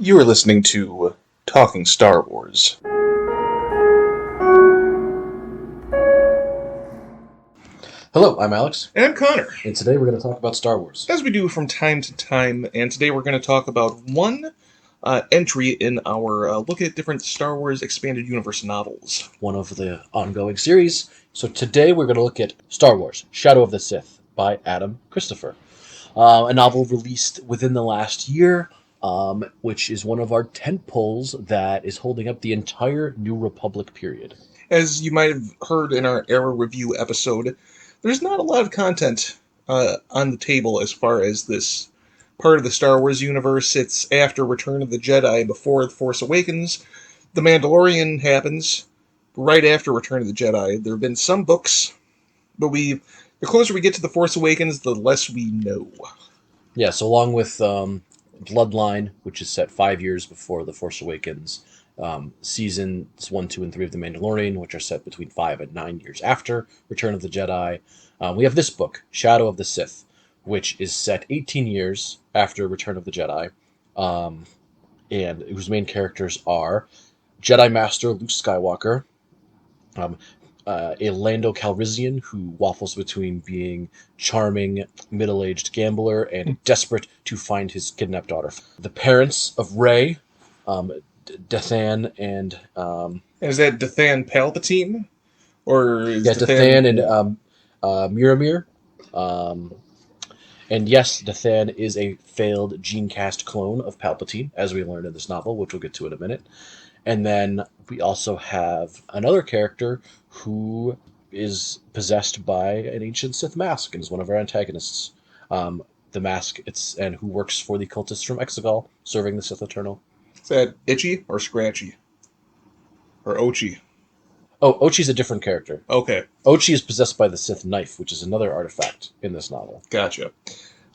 You are listening to Talking Star Wars. Hello, I'm Alex. And I'm Connor. And today we're going to talk about Star Wars. As we do from time to time, and today we're going to talk about one entry in our look at different Star Wars Expanded Universe novels. One of the ongoing series. So today we're going to look at Star Wars, Shadow of the Sith by Adam Christopher. A novel released within the last year, which is one of our tentpoles that is holding up the entire New Republic period. As you might have heard in our era review episode, there's not a lot of content on the table as far as this part of the Star Wars universe. It's after Return of the Jedi, before The Force Awakens. The Mandalorian happens right after Return of the Jedi. There have been some books, but the closer we get to The Force Awakens, the less we know. Yeah, so along with Bloodline, which is set 5 years before The Force Awakens, seasons 1, 2, and 3 of The Mandalorian, which are set between 5 and 9 years after Return of the Jedi. We have this book, Shadow of the Sith, which is set 18 years after Return of the Jedi, and whose main characters are Jedi Master Luke Skywalker, a Lando Calrissian who waffles between being charming, middle-aged gambler and desperate to find his kidnapped daughter. The parents of Rey, Dathan and... Is that Dathan Palpatine? Or is Dathan and Miramir. And yes, Dathan is a failed gene-cast clone of Palpatine, as we learned in this novel, which we'll get to in a minute. And then we also have another character who is possessed by an ancient Sith mask and is one of our antagonists. The mask, and who works for the cultists from Exegol, serving the Sith Eternal. Is that Itchy or Scratchy? Or Ochi? Oh, Ochi's a different character. Okay. Ochi is possessed by the Sith knife, which is another artifact in this novel. Gotcha.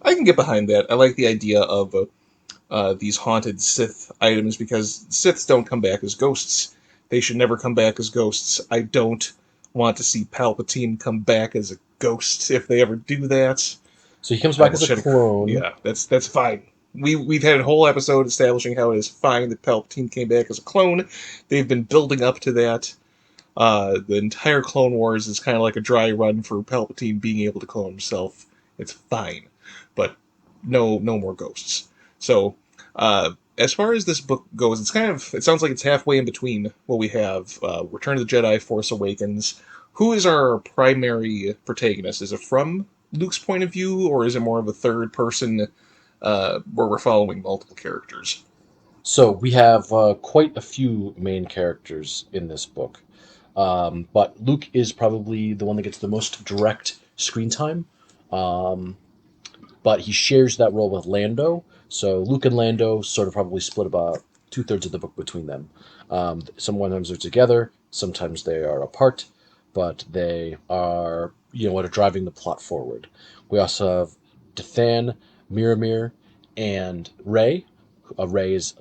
I can get behind that. I like the idea of these haunted Sith items because Siths don't come back as ghosts. They should never come back as ghosts. I don't want to see Palpatine come back as a ghost if they ever do that. So he comes back as a clone. Yeah, that's fine. We've had a whole episode establishing how it is fine that Palpatine came back as a clone. They've been building up to that. The entire Clone Wars is kind of like a dry run for Palpatine being able to clone himself. It's fine, but no more ghosts. So, as far as this book goes, it sounds like it's halfway in between what we have Return of the Jedi, Force Awakens. Who is our primary protagonist? Is it from Luke's point of view, or is it more of a third person where we're following multiple characters? So we have quite a few main characters in this book. But Luke is probably the one that gets the most direct screen time. But he shares that role with Lando. So Luke and Lando sort of probably split about 2/3 of the book between them. Sometimes they're together, sometimes they are apart, but they are, what are driving the plot forward. We also have Dathan, Miramir, and Rey. Rey is,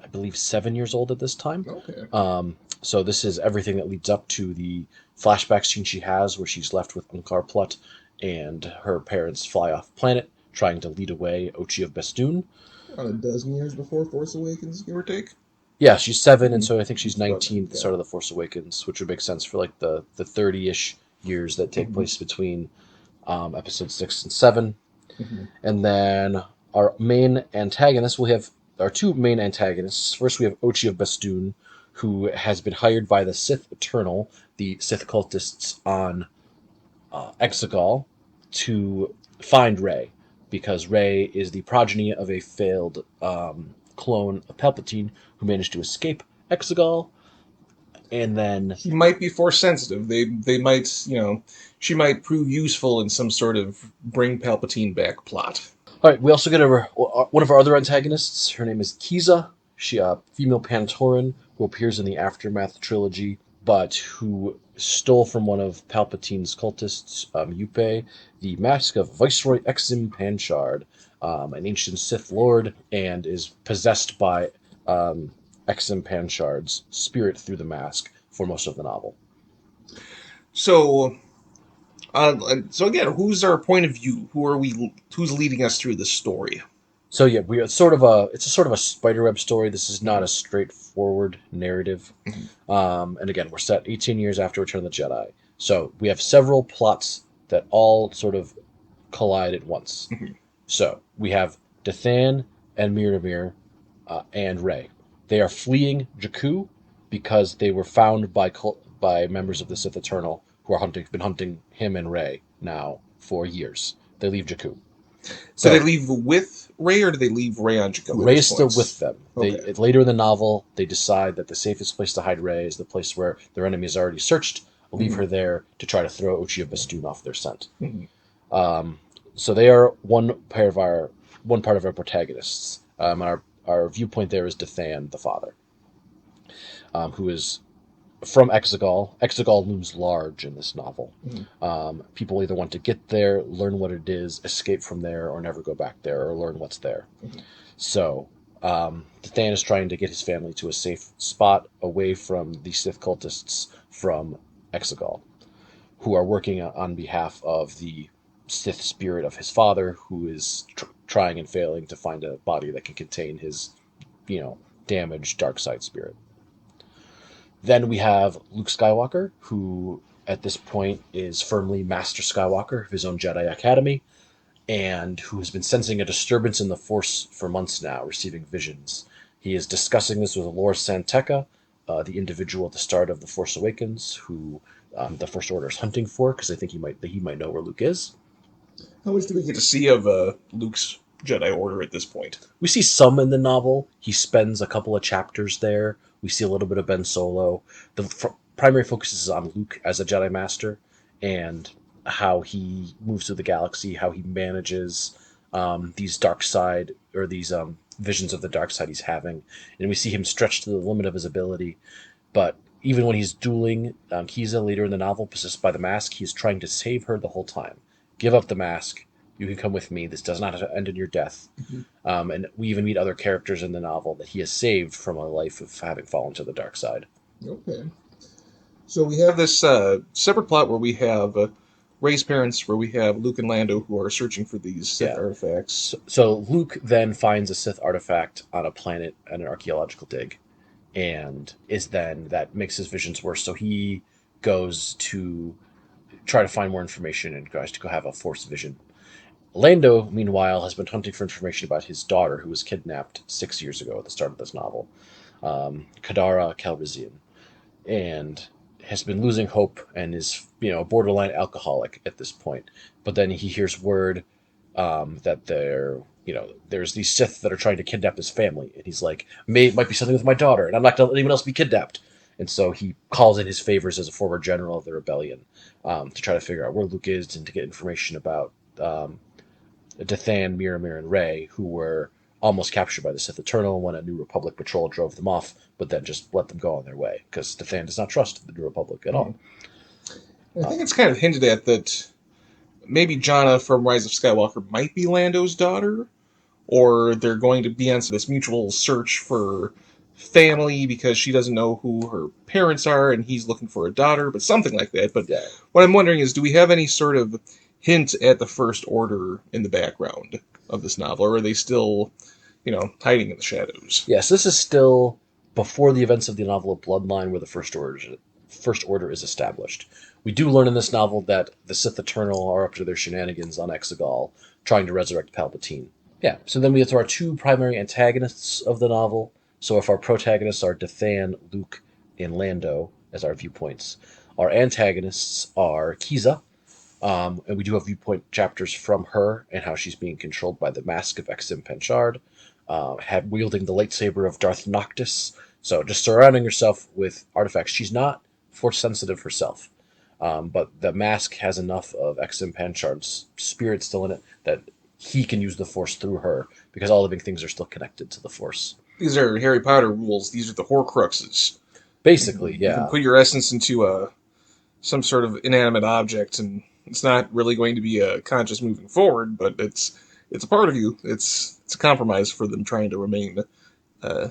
I believe, 7 years old at this time. Okay. So this is everything that leads up to the flashback scene she has where she's left with Unkar Plutt and her parents fly off planet trying to lead away Ochi of Bestoon. About a dozen years before Force Awakens, give or take? Yeah, she's 7, and so I think she's 19 at the start of The Force Awakens, which would make sense for like the 30-ish years that take place between episodes 6 and 7. Mm-hmm. And then our main antagonists, we have our two main antagonists. First, we have Ochi of Bestoon, who has been hired by the Sith Eternal, the Sith cultists on Exegol, to find Rey, because Rey is the progeny of a failed clone of Palpatine who managed to escape Exegol, and then... He might be Force sensitive. They might, she might prove useful in some sort of bring Palpatine back plot. All right, we also get one of our other antagonists. Her name is Kiza. She a female Pantoran who appears in the Aftermath trilogy, but who stole from one of Palpatine's cultists, Yupe, the mask of Viceroy Exim Panshard, an ancient Sith Lord, and is possessed by Exim Panshard's spirit through the mask for most of the novel. So again, who's our point of view? Who's leading us through this story? So yeah, it's a sort of a spiderweb story. This is not Mhm. a straightforward narrative. Mhm. And again, we're set 18 years after Return of the Jedi. So we have several plots that all sort of collide at once. Mhm. So we have Dathan and Miramir and Rey. They are fleeing Jakku because they were found by members of the Sith Eternal who are been hunting him and Rey now for years. They leave Jakku. Do they So leave with Ray, or do they leave Ray on Jakku at Rey this is still point? with them. Okay. Later in the novel, they decide that the safest place to hide Rey is the place where their enemy is already searched. Leave Mhm. her there to try to throw Ochi of Bestoon off their scent. Mhm. Um, so they are one part of our protagonists. Our viewpoint there is Dathan, the father, who is from Exegol. Exegol looms large in this novel. Mhm. People either want to get there, learn what it is, escape from there, or never go back there, or learn what's there. Mhm. So, Dathan is trying to get his family to a safe spot away from the Sith cultists from Exegol, who are working on behalf of the Sith spirit of his father, who is trying and failing to find a body that can contain his, damaged dark side spirit. Then we have Luke Skywalker, who at this point is firmly Master Skywalker of his own Jedi Academy, and who has been sensing a disturbance in the Force for months now, receiving visions. He is discussing this with Lor San Tekka, the individual at the start of the Force Awakens, who the First Order is hunting for because they think he might know where Luke is. How much do we get to see of Luke's Jedi Order at this point? We see some in the novel. He spends a couple of chapters there. We see a little bit of Ben Solo. The primary focus is on Luke as a Jedi Master and how he moves through the galaxy, how he manages these dark side or these visions of the dark side he's having, and we see him stretched to the limit of his ability. But even when he's dueling Kiza later in the novel, possessed by the mask, he's trying to save her the whole time. Give up the mask. You can come with me. This does not have to end in your death. Mhm. And we even meet other characters in the novel that he has saved from a life of having fallen to the dark side. Okay. So we have this separate plot where we have Ray's parents, where we have Luke and Lando who are searching for these Sith Yeah. artifacts. So Luke then finds a Sith artifact on a planet at an archaeological dig, and that makes his visions worse. So he goes to try to find more information and tries to go have a Force vision. Lando, meanwhile, has been hunting for information about his daughter, who was kidnapped 6 years ago at the start of this novel, Kadara Calrissian, and has been losing hope and is a borderline alcoholic at this point. But then he hears word that there's these Sith that are trying to kidnap his family, and he's like, might be something with my daughter, and I'm not going to let anyone else be kidnapped. And so he calls in his favors as a former general of the rebellion to try to figure out where Luke is and to get information about Dathan, Miramir, and Rey, who were almost captured by the Sith Eternal when a New Republic patrol drove them off, but then just let them go on their way because Dathan does not trust the New Republic at all. Mhm. I think it's kind of hinted at that maybe Jannah from Rise of Skywalker might be Lando's daughter, or they're going to be on this mutual search for family because she doesn't know who her parents are and he's looking for a daughter, but something like that. But Yeah. what I'm wondering is, do we have any sort of hint at the First Order in the background of this novel, or are they still, hiding in the shadows? Yes, this is still before the events of the novel of Bloodline, where the First Order is established. We do learn in this novel that the Sith Eternal are up to their shenanigans on Exegol, trying to resurrect Palpatine. Yeah, so then we get to our two primary antagonists of the novel. So if our protagonists are Dathan, Luke, and Lando as our viewpoints, our antagonists are Kiza, and we do have viewpoint chapters from her and how she's being controlled by the mask of Exim Panshard, wielding the lightsaber of Darth Noctis. So just surrounding herself with artifacts. She's not force sensitive herself, but the mask has enough of Exim Panshard's spirit still in it that he can use the force through her because all living things are still connected to the force. These are Harry Potter rules. These are the Horcruxes. Basically, You can yeah. put your essence into some sort of inanimate object, and it's not really going to be a conscious moving forward, but it's a part of you. It's a compromise for them trying to remain uh,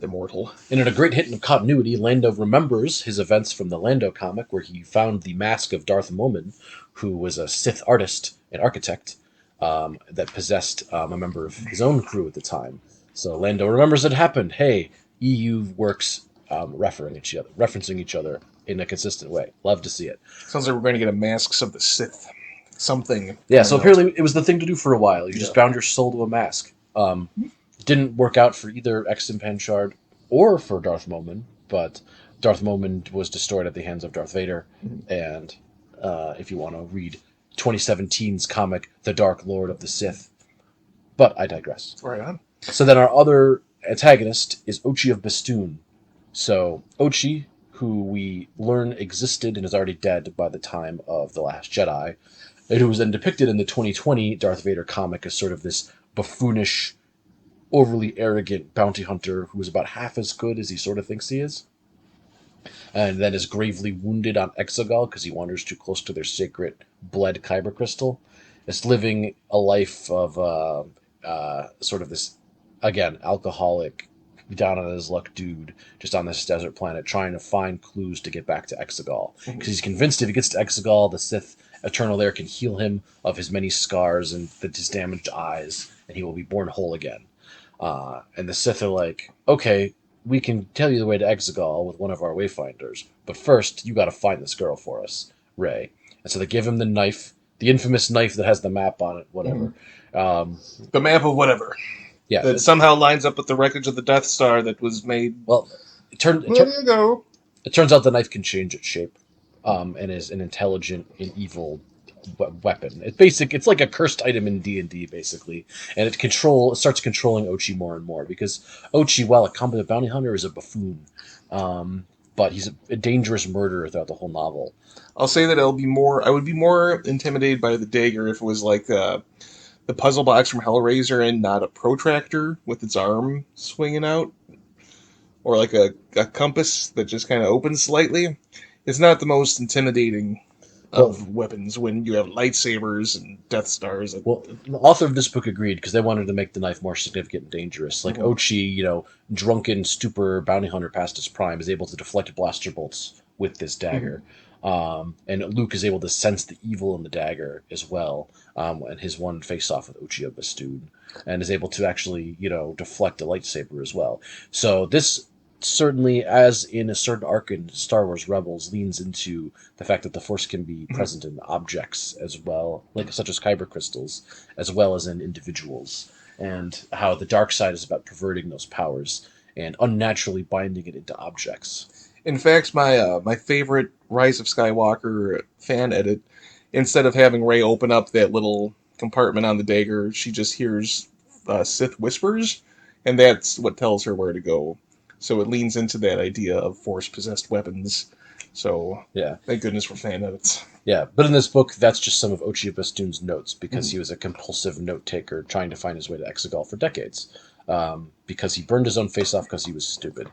immortal. And in a great hit in continuity, Lando remembers his events from the Lando comic where he found the mask of Darth Momin, who was a Sith artist and architect, that possessed a member of his own crew at the time. So Lando remembers it happened. Hey, EU works referencing each other in a consistent way. Love to see it. Sounds like we're going to get a Masks of the Sith something Yeah, coming so out. apparently it was the thing to do for a while. You just bound your soul to a mask. Didn't work out for either Exim Panshard or for Darth Momin, but Darth Momin was destroyed at the hands of Darth Vader. And if you want to read 2017's comic, The Dark Lord of the Sith. But I digress. Right on. So then our other antagonist is Ochi of Bestoon. So Ochi, who we learn existed and is already dead by the time of The Last Jedi, and who was then depicted in the 2020 Darth Vader comic as sort of this buffoonish, overly arrogant bounty hunter who is about half as good as he sort of thinks he is. And then is gravely wounded on Exegol because he wanders too close to their sacred bled kyber crystal. Is living a life of sort of this, again, alcoholic, down on his luck dude, just on this desert planet, trying to find clues to get back to Exegol. Because he's convinced if he gets to Exegol, the Sith Eternal there can heal him of his many scars and his damaged eyes, and he will be born whole again. And the Sith are like, okay, we can tell you the way to Exegol with one of our wayfinders, but first you got to find this girl for us, Rey. And so they give him the knife, the infamous knife that has the map on it, whatever. The map of whatever. Yeah, That somehow lines up with the wreckage of the Death Star that was made. well, There you go. it turns out the knife can change its shape, and is an intelligent and evil weapon. It's like a cursed item in D&D, basically, and it starts controlling Ochi more and more because Ochi, while a competent bounty hunter, is a buffoon, but he's a dangerous murderer throughout the whole novel. I'll say that I would be more intimidated by the dagger if it was like the puzzle box from Hellraiser and not a protractor with its arm swinging out. Or like a compass that just kind of opens slightly. It's not the most intimidating of weapons when you have lightsabers and Death Stars. Well, the author of this book agreed because they wanted to make the knife more significant and dangerous. Like Ochi, drunken, stupor bounty hunter past his prime, is able to deflect blaster bolts with this dagger. And Luke is able to sense the evil in the dagger as well, and his one face-off with Ochi of Bestoon, and is able to actually, deflect a lightsaber as well. So this certainly, as in a certain arc in Star Wars Rebels, leans into the fact that the Force can be present in objects as well, like such as kyber crystals, as well as in individuals, and how the dark side is about perverting those powers and unnaturally binding it into objects. In fact, my favorite Rise of Skywalker fan edit, instead of having Rey open up that little compartment on the dagger, she just hears Sith whispers, and that's what tells her where to go. So it leans into that idea of Force-possessed weapons. So, Yeah. Thank goodness for fan edits. Yeah, but in this book, that's just some of Ochi of Bestoon's notes, because he was a compulsive note-taker trying to find his way to Exegol for decades. Because he burned his own face off because he was stupid.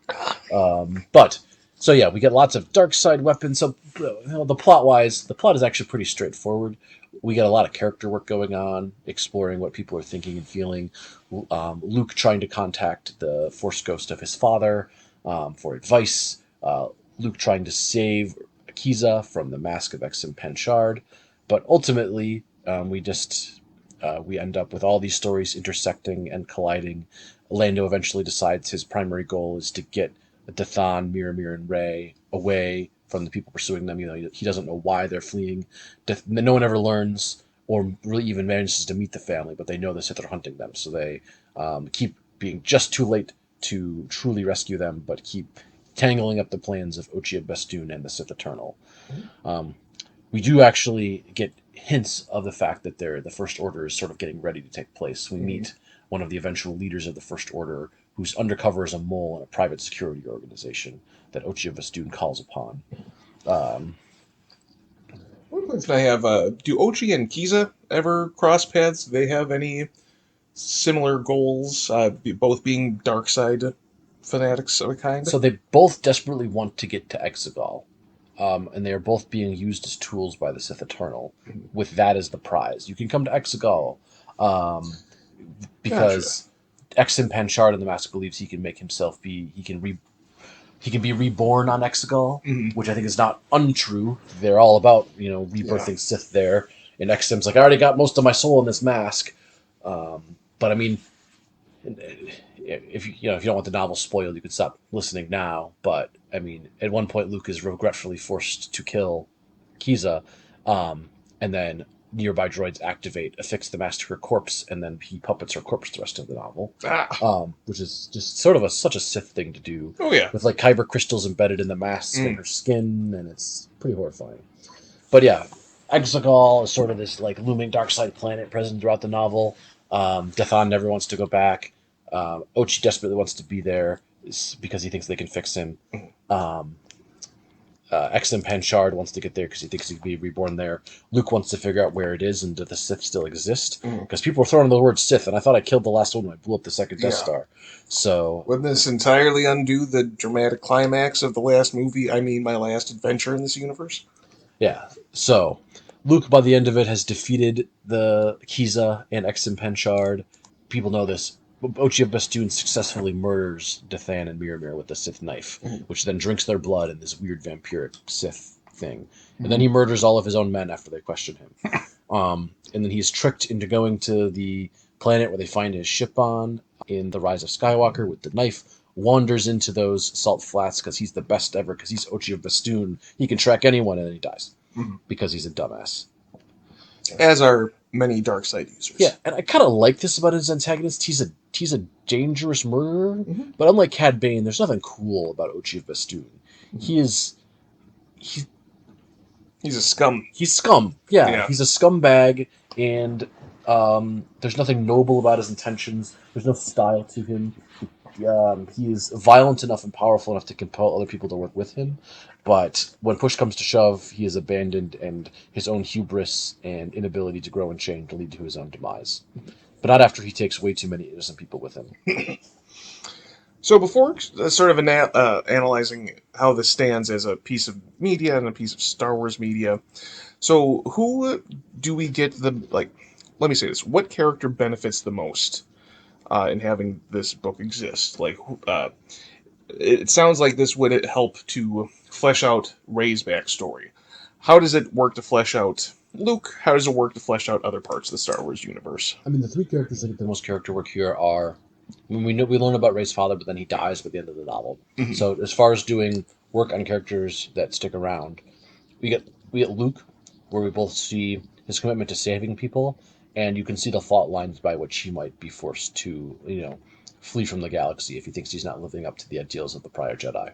So yeah, we get lots of dark side weapons. So the plot-wise, the plot is actually pretty straightforward. We get a lot of character work going on, exploring what people are thinking and feeling. Luke trying to contact the Force ghost of his father for advice. Luke trying to save Akiza from the mask of Exim Panshard. But ultimately, we end up with all these stories intersecting and colliding. Lando eventually decides his primary goal is to get Dathan, Miramir, and Rey away from the people pursuing them. He doesn't know why they're fleeing. No one ever learns or really even manages to meet the family, but they know the Sith are hunting them, so they keep being just too late to truly rescue them, but keep tangling up the plans of Ochi of Bestoon and the Sith Eternal. We do actually get hints of the fact that the First Order is sort of getting ready to take place. We meet one of the eventual leaders of the First Order, who's undercover as a mole in a private security organization that Ochi of Bestoon calls upon. One question I have, do Ochi and Kiza ever cross paths? Do they have any similar goals, both being dark side fanatics of a kind? So they both desperately want to get to Exegol, and they are both being used as tools by the Sith Eternal, with that as the prize. You can come to Exegol, because Exim Panshard in the Mask believes he can make himself be reborn on Exegol, which I think is not untrue. They're all about rebirthing Sith there, And Exim's like, I already got most of my soul in this mask. But I mean, if you don't want the novel spoiled, you could stop listening now. But I mean, at one point, Luke is regretfully forced to kill Kiza, and then nearby droids activate, affix the mask to her corpse, and then he puppets her corpse the rest of the novel. Which is just sort of such a Sith thing to do. Oh yeah, with like kyber crystals embedded in the mask and her skin, and it's pretty horrifying. But yeah, Exegol is sort of this like looming dark side planet present throughout the novel. Dathan never wants to go back. Ochi desperately wants to be there because he thinks they can fix him. Exim Panshard wants to get there because he thinks he can be reborn there. Luke wants to figure out where it is and do the Sith still exist. Because people were throwing the word Sith, and I thought I killed the last one when I blew up the second Death Star. So wouldn't this entirely undo the dramatic climax of the last movie? I mean, my last adventure in this universe? Yeah. So Luke, by the end of it, has defeated the Kiza and Exim Panshard. People know this. Ochi of Bestoon successfully murders Dathan and Miramir with the Sith knife, which then drinks their blood in this weird vampiric Sith thing. And then he murders all of his own men after they question him. And then he's tricked into going to the planet where they find his ship on in the Rise of Skywalker with the knife, wanders into those salt flats because he's the best ever, because he's Ochi of Bestoon. He can track anyone, and then he dies because he's a dumbass. As are many dark side users. Yeah, and I kind of like this about his antagonist. He's a dangerous murderer, but unlike Cad Bane, there's nothing cool about Ochi of Bestoon. He's a scum. He's scum. Yeah, he's a scumbag, and there's nothing noble about his intentions. There's no style to him. He is violent enough and powerful enough to compel other people to work with him, but when push comes to shove, he is abandoned, and his own hubris and inability to grow and change lead to his own demise. But not after he takes way too many innocent people with him. So before sort of analyzing how this stands as a piece of media and a piece of Star Wars media, so who do we get let me say this, what character benefits the most in having this book exist? It sounds like this would help to flesh out Rey's backstory. How does it work to flesh out Luke? How does it work to flesh out other parts of the Star Wars universe? I mean, the three characters that get the most character work here are, we learn about Rey's father, but then he dies by the end of the novel. So as far as doing work on characters that stick around, we get Luke, where we both see his commitment to saving people, and you can see the fault lines by which he might be forced to, flee from the galaxy if he thinks he's not living up to the ideals of the prior Jedi.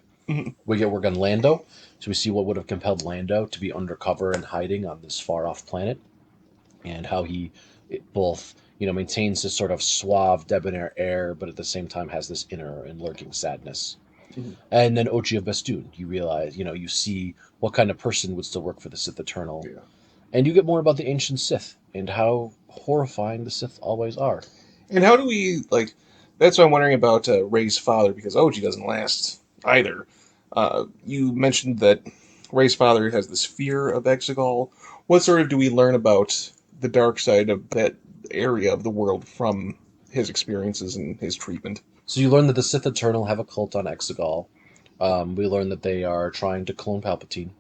We get work on Lando, so we see what would have compelled Lando to be undercover and hiding on this far-off planet, and how he both maintains this sort of suave, debonair air, but at the same time has this inner and lurking sadness. And then Ochi of Bestoon, you realize, you see what kind of person would still work for the Sith Eternal. Yeah. And you get more about the ancient Sith and how horrifying the Sith always are. And how do we, that's what I'm wondering about Rey's father, because Ochi doesn't last either. You mentioned that Rey's father has this fear of Exegol. What sort of do we learn about the dark side of that area of the world from his experiences and his treatment? So you learn that the Sith Eternal have a cult on Exegol. We learn that they are trying to clone Palpatine.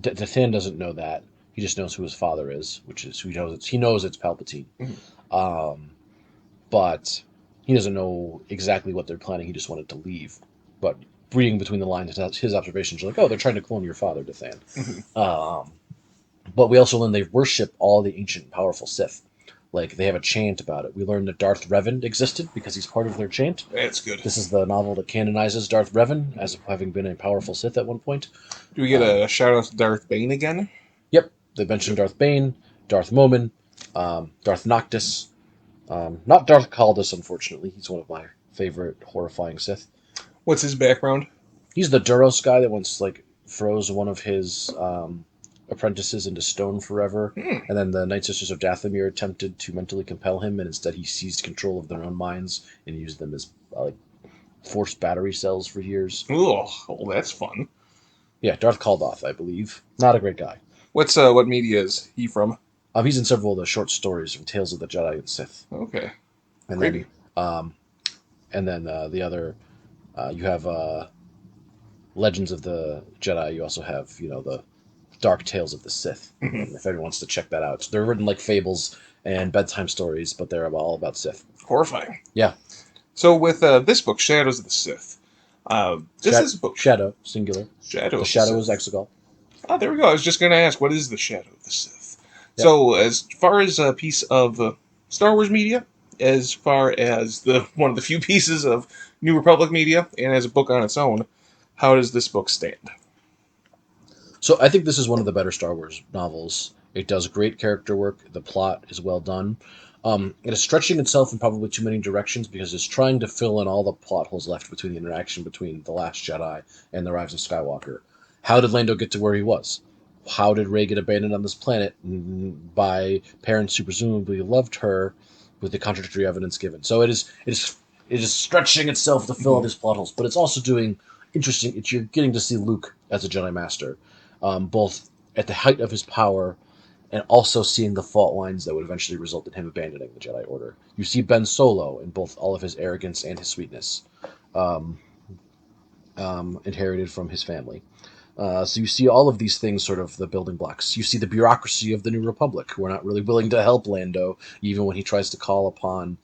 Dathan doesn't know that. He just knows who his father is, which is he knows it's Palpatine. But he doesn't know exactly what they're planning. He just wanted to leave. But reading between the lines, his observations are like, oh, they're trying to clone your father, Dathan. But we also learn they worship all the ancient powerful Sith. They have a chant about it. We learn that Darth Revan existed because he's part of their chant. That's good. This is the novel that canonizes Darth Revan as having been a powerful Sith at one point. Do we get a shout-out to Darth Bane again? Yep. They mentioned Darth Bane, Darth Momin, Darth Noctis. Not Darth Caldas, unfortunately. He's one of my favorite horrifying Sith. What's his background? He's the Duros guy that once froze one of his apprentices into stone forever, and then the Night Sisters of Dathomir attempted to mentally compel him, and instead he seized control of their own minds and used them as forced battery cells for years. Oh, that's fun. Yeah, Darth Caldoth, I believe. Not a great guy. What media is he from? He's in several of the short stories from Tales of the Jedi and Sith. Okay. And Great. then the other, you have Legends of the Jedi. You also have the Dark Tales of the Sith. Mhm. If anyone wants to check that out, they're written like fables and bedtime stories, but they're all about Sith. Horrifying. Yeah, So with this book, Shadows of the Sith, this is a book. Shadow singular. Shadow The of the Shadow is Sith. Exegol. Oh, there we go. I was just going to ask, what is the Shadow of the Sith? Yep. So, as far as a piece of Star Wars media, as far as the one of the few pieces of New Republic media, and as a book on its own, how does this book stand? So I think this is one of the better Star Wars novels. It does great character work. The plot is well done. It is stretching itself in probably too many directions because it's trying to fill in all the plot holes left between the interaction between The Last Jedi and The Rise of Skywalker. How did Lando get to where he was? How did Rey get abandoned on this planet by parents who presumably loved her, with the contradictory evidence given? So it is stretching itself to fill all these plot holes, but it's also doing interesting. You're getting to see Luke as a Jedi Master, both at the height of his power and also seeing the fault lines that would eventually result in him abandoning the Jedi Order. You see Ben Solo in both all of his arrogance and his sweetness, um, inherited from his family. So you see all of these things, sort of the building blocks. You see the bureaucracy of the New Republic, who are not really willing to help Lando, even when he tries to call upon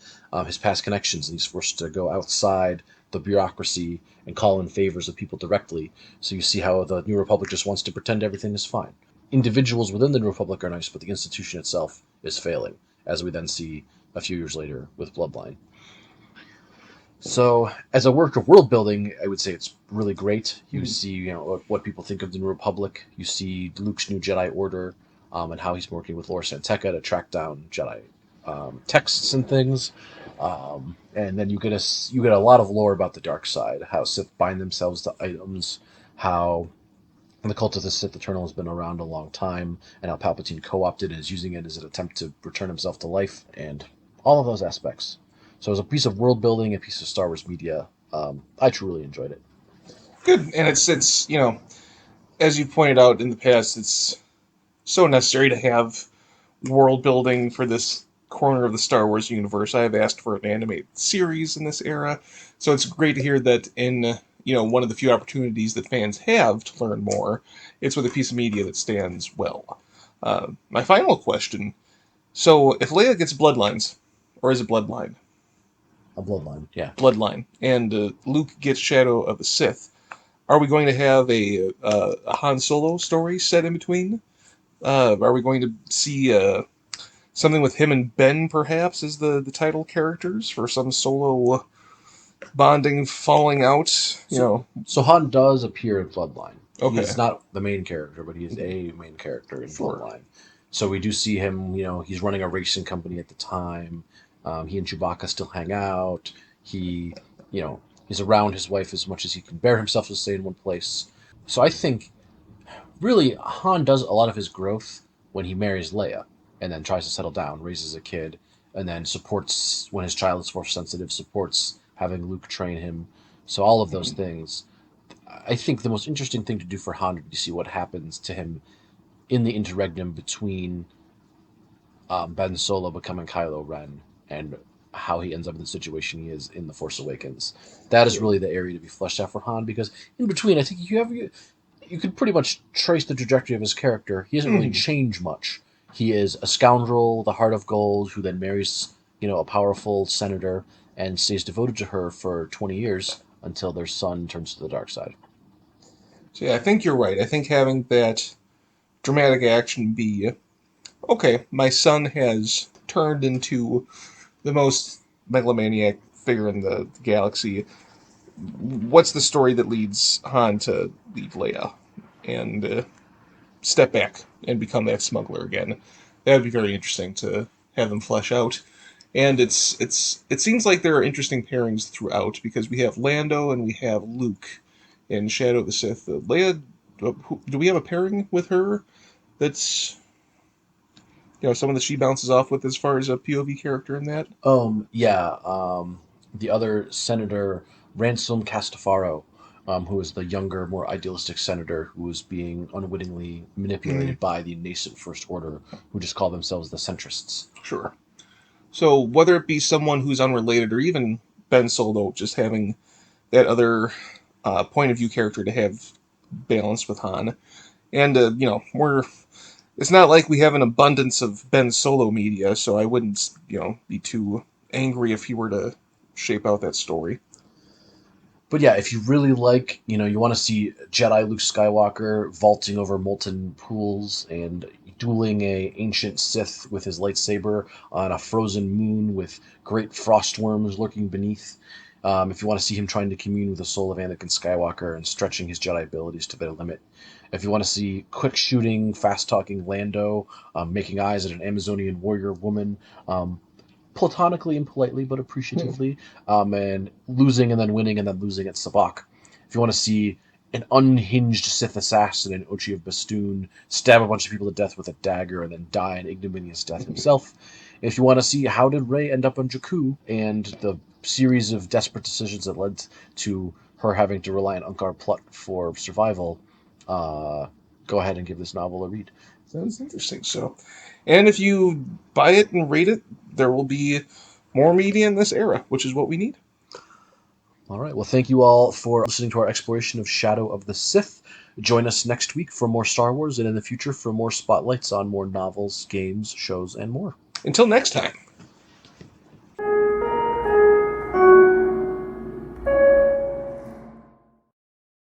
his past connections, and he's forced to go outside the bureaucracy and call in favors of people directly. So you see how the New Republic just wants to pretend everything is fine. Individuals within the New Republic are nice, but the institution itself is failing, as we then see a few years later with Bloodline. So, as a work of world building, I would say it's really great. You see, what people think of the New Republic. You see Luke's new Jedi Order, and how he's working with Lor San Tekka to track down Jedi texts and things. And then you get a lot of lore about the dark side, how Sith bind themselves to items, how the cult of the Sith Eternal has been around a long time, and how Palpatine co-opted and is using it as an attempt to return himself to life, and all of those aspects. So as a piece of world building, a piece of Star Wars media, I truly enjoyed it. Good, and it's as you pointed out in the past, it's so necessary to have world building for this corner of the Star Wars universe. I have asked for an animated series in this era, so it's great to hear that in one of the few opportunities that fans have to learn more, it's with a piece of media that stands well. My final question: so if Leia gets bloodlines, or is it bloodline? A bloodline, yeah. Bloodline, and Luke gets Shadow of the Sith. Are we going to have a Han Solo story set in between? Are we going to see something with him and Ben, perhaps, as the title characters for some Solo bonding, falling out? So Han does appear in Bloodline. Okay. He is not the main character, but he is a main character in Bloodline. So we do see him. He's running a racing company at the time. He and Chewbacca still hang out. He's around his wife as much as he can bear himself to stay in one place. So I think, really, Han does a lot of his growth when he marries Leia and then tries to settle down, raises a kid, and then supports, when his child is force sensitive, supports having Luke train him. So all of those things. I think the most interesting thing to do for Han would be to see what happens to him in the interregnum between Ben Solo becoming Kylo Ren and how he ends up in the situation he is in The Force Awakens. That is really the area to be fleshed out for Han, because in between, I think you could pretty much trace the trajectory of his character. He doesn't really change much. He is a scoundrel, the heart of gold, who then marries, a powerful senator and stays devoted to her for 20 years until their son turns to the dark side. So yeah, I think you're right. I think having that dramatic action be, okay, my son has turned into the most megalomaniac figure in the galaxy. What's the story that leads Han to leave Leia and step back and become that smuggler again? That would be very interesting to have them flesh out. And it seems like there are interesting pairings throughout, because we have Lando and we have Luke in Shadow of the Sith. Leia, do we have a pairing with her that's someone that she bounces off with as far as a POV character in that? Yeah. The other senator, Ransom Castafaro, who is the younger, more idealistic senator who is being unwittingly manipulated by the nascent First Order, who just call themselves the centrists. Sure. So whether it be someone who's unrelated or even Ben Solo just having that other point of view character to have balanced with Han, And it's not like we have an abundance of Ben Solo media, so I wouldn't be too angry if he were to shape out that story. But yeah, if you really like, you want to see Jedi Luke Skywalker vaulting over molten pools and dueling a ancient Sith with his lightsaber on a frozen moon with great frost worms lurking beneath. If you want to see him trying to commune with the soul of Anakin Skywalker and stretching his Jedi abilities to their limit. If you want to see quick shooting, fast talking Lando making eyes at an Amazonian warrior woman, platonically and politely, but appreciatively, and losing and then winning and then losing at Sabak. If you want to see an unhinged Sith assassin in Ochi of Bestoon stab a bunch of people to death with a dagger and then die an ignominious death himself. If you want to see how did Rey end up on Jakku and the series of desperate decisions that led to her having to rely on Unkar Plutt for survival, go ahead and give this novel a read. Sounds interesting. So, and if you buy it and rate it, there will be more media in this era, which is what we need. All right. Well, thank you all for listening to our exploration of Shadow of the Sith. Join us next week for more Star Wars and in the future for more spotlights on more novels, games, shows, and more. Until next time.